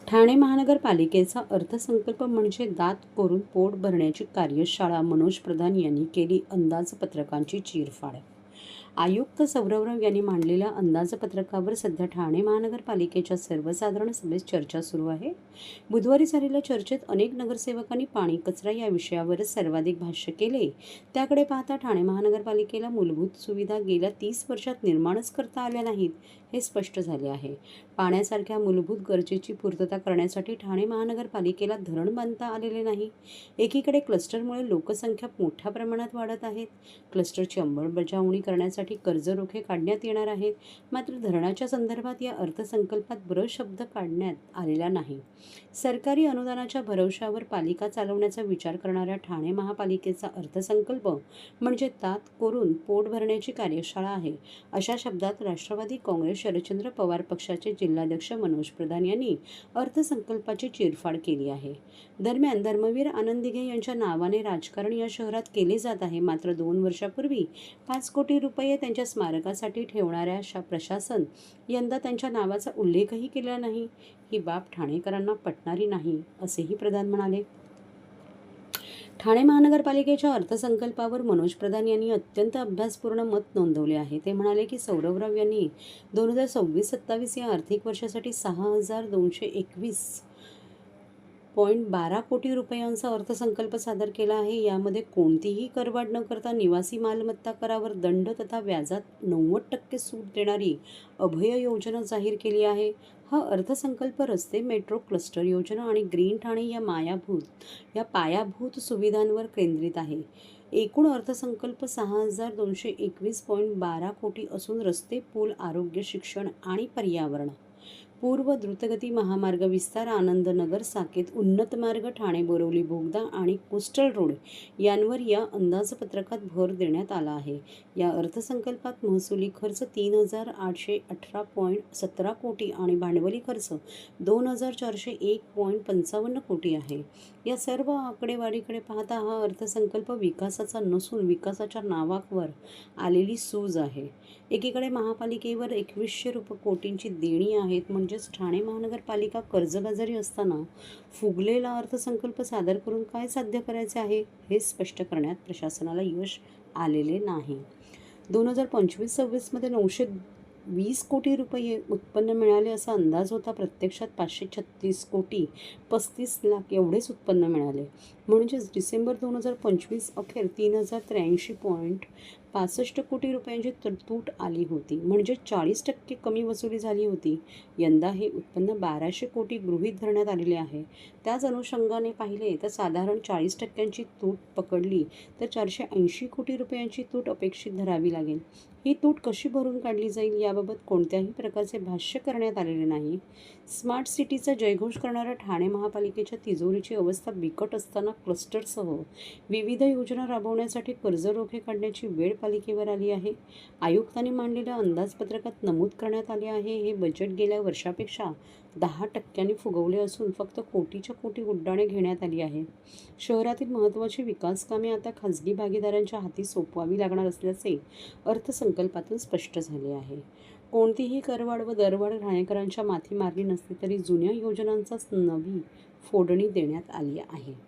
ठाणे महानगरपालिकेचा अर्थसंकल्प म्हणजे दात कोरून पोट भरण्याची कार्यशाळा. मनोज प्रधान यांनी केली अंदाजपत्रकांची चीरफाड. आयुक्त सौरभ यांनी मांडलेल्या अंदाजपत्रकावर सध्या ठाणे महानगरपालिकेच्या सर्वसाधारण सभेत चर्चा सुरू आहे. बुधवारी झालेल्या चर्चेत अनेक नगरसेवकांनी पाणी कचरा या विषयावरच सर्वाधिक भाष्य केले. त्याकडे पाहता ठाणे महानगरपालिकेला मूलभूत सुविधा गेल्या 30 वर्षात निर्माणच करता आल्या नाहीत हे स्पष्ट झाले आहे. पाण्यासारख्या मूलभूत गरजेची पूर्तता करण्यासाठी ठाणे महानगरपालिकेला धरण बांधता आलेले नाही. एकीकडे क्लस्टरमुळे लोकसंख्या मोठ्या प्रमाणात वाढत आहेत. क्लस्टरची अंमलबजावणी करण्यासाठी कर्जरोखे काढण्यात येणार आहेत. मात्र धरणाच्या संदर्भात या अर्थसंकल्पात शब्द काढण्यात आलेला नाही. सरकारी अनुदानाच्या भरवशावर पालिका चालवण्याचा विचार करणाऱ्या ठाणे महापालिकेचा अर्थसंकल्प म्हणजे दात कोरून पोट भरण्याची कार्यशाळा आहे, अशा शब्दात राष्ट्रवादी काँग्रेस शरदचंद्र पवार पक्षाचे जिल्हाध्यक्ष मनोज प्रधान यांनी अर्थसंकल्पाची चीरफाड केली आहे. दरम्यान धर्मवीर आनंद दिघे यांच्या नावाने राजकारण या शहरात केले जात आहे. मात्र 2 वर्षापूर्वी 5 कोटी रुपये त्यांच्या स्मारकासाठी ठेवणाऱ्या प्रशासन यंदा त्यांच्या नावाचा उल्लेखही केला नाही. ही बाब ठाणेकरांना पटणारी नाही, असेही प्रधान म्हणाले. ठाणे महानगरपालिकेच्या अर्थसंकल्पावर मनोज प्रधान यांनी अत्यंत अभ्यासपूर्ण मत नोंदवले आहे. ते म्हणाले की सौरभ यांनी 2026-27 या आर्थिक वर्षासाठी 6,221.12 कोटी रुपयांचा अर्थसंकल्प सादर केला आहे. यामध्ये कोणतीही करवाढ न करता निवासी मालमत्ता करावर दंड तथा व्याजात 90% सूट देणारी अभय योजना जाहीर केली आहे. हा अर्थसंकल्प रस्ते, मेट्रो, क्लस्टर योजना आणि ग्रीन ठाणे या पायाभूत सुविधांवर केंद्रित आहे. एकूण अर्थसंकल्प 6,221.12 कोटी असून रस्ते, पूल, आरोग्य, शिक्षण आणि पर्यावरण, पूर्व द्रुतगती महामार्ग विस्तार, आनंदनगर साकेत उन्नत मार्ग, ठाणे बोरिवली बोगदा आणि कोस्टल रोड यांवर या अंदाजपत्रकात भर देण्यात आला आहे. या अर्थसंकल्पात महसुली खर्च 3,818.17 कोटी आणि भांडवली खर्च 2,401.55 कोटी आहे. या सर्व आकडेवारीकडे पाहता हा अर्थसंकल्प विकासाचा नसून विकासाच्या नावावर आलेली सूज आहे. एकीकडे महापालिकेवर 2,100 कोटींची देणी आहेत. म्हणजेच ठाणे महानगरपालिका कर्जबाजारी असताना फुगलेला अर्थसंकल्प सादर करून काय साध्य करायचे आहे हे स्पष्ट करण्यात प्रशासनाला यश आलेले नाही. 2025-26 मध्ये 920 कोटी रुपये उत्पन्न मिळाले असा अंदाज होता. प्रत्यक्षात 536 कोटी 35 लाख एवढेच उत्पन्न मिळाले. म्हणजेच डिसेंबर 2025 अखेर 3,083.65 कोटी रुपयांची तूट आली होती. म्हणजे 40% कमी वसुली झाली होती. यंदा हे उत्पन्न 1,200 कोटी गृहीत धरण्यात आलेले आहे. त्याच अनुषंगाने पाहिले तर साधारण 40% तूट पकडली तर 480 कोटी रुपयांची तूट अपेक्षित धरावी लागेल. ही तूट कशी भरून काढली जाईल याबाबत कोणत्याही प्रकारचे भाष्य करण्यात आलेले नाही. स्मार्ट सिटीचा जयघोष करणाऱ्या ठाणे महापालिकेच्या तिजोरीची अवस्था बिकट असताना क्लस्टरसह विविध योजना राबवण्यासाठी कर्जरोखे काढण्याची वेळ पालिकेवर आली आहे. आयुक्तांनी मांडलेल्या अंदाजपत्रकात नमूद करण्यात आले आहे हे बजेट गेल्या वर्षापेक्षा 10% फुगवले असून फक्त कोटीच्या कोटी उड्डाणे घेण्यात आली आहे. शहरातील महत्त्वाची विकास कामे आता खासगी भागीदारांच्या हाती सोपवावी लागणार असल्याचे अर्थसंकल्पातून स्पष्ट झाले आहे. कोणतीही करवाढ व दरवाढ ठाणेकरांच्या माथी मारली नसली तरी जुन्या योजनांचाच नवी फोडणी देण्यात आली आहे.